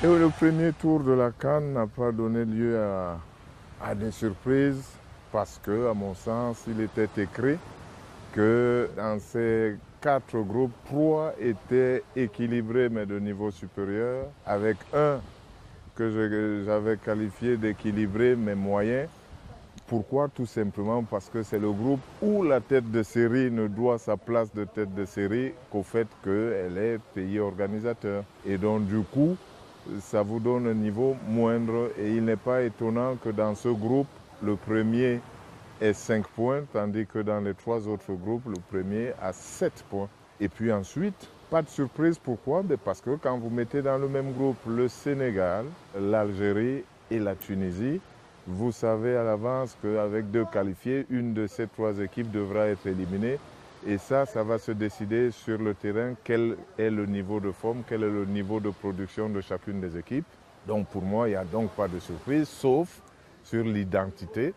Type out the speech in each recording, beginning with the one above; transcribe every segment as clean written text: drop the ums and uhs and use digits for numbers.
Et le premier tour de la CAN n'a pas donné lieu à des surprises parce que, à mon sens, il était écrit que dans ces 4 groupes, 3 étaient équilibrés mais de niveau supérieur, avec un que j'avais qualifié d'équilibré mais moyen. Pourquoi? Tout simplement parce que c'est le groupe où la tête de série ne doit sa place de tête de série qu'au fait qu'elle est pays organisateur. Et donc du coup, ça vous donne un niveau moindre et il n'est pas étonnant que dans ce groupe, le premier ait 5 points, tandis que dans les 3 autres groupes, le premier a 7 points. Et puis ensuite, pas de surprise, pourquoi? Parce que quand vous mettez dans le même groupe le Sénégal, l'Algérie et la Tunisie, vous savez à l'avance qu'avec 2 qualifiés, une de ces 3 équipes devra être éliminée. Et ça va se décider sur le terrain quel est le niveau de forme, quel est le niveau de production de chacune des équipes. Donc pour moi, il n'y a donc pas de surprise, sauf sur l'identité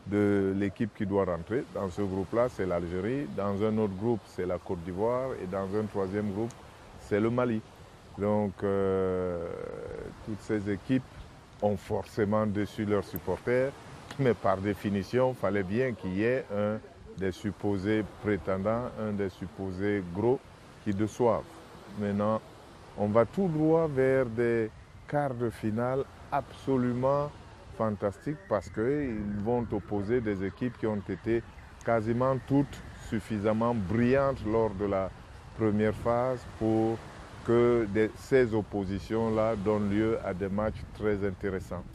de l'équipe qui doit rentrer. Dans ce groupe-là, c'est l'Algérie. Dans un autre groupe, c'est la Côte d'Ivoire. Et dans un troisième groupe, c'est le Mali. Donc toutes ces équipes ont forcément déçu leurs supporters. Mais par définition, il fallait bien qu'il y ait un des supposés prétendants, un des supposés gros qui déçoivent. Maintenant, on va tout droit vers des quarts de finale absolument fantastiques parce qu'ils vont opposer des équipes qui ont été quasiment toutes suffisamment brillantes lors de la première phase pour que ces oppositions-là donnent lieu à des matchs très intéressants.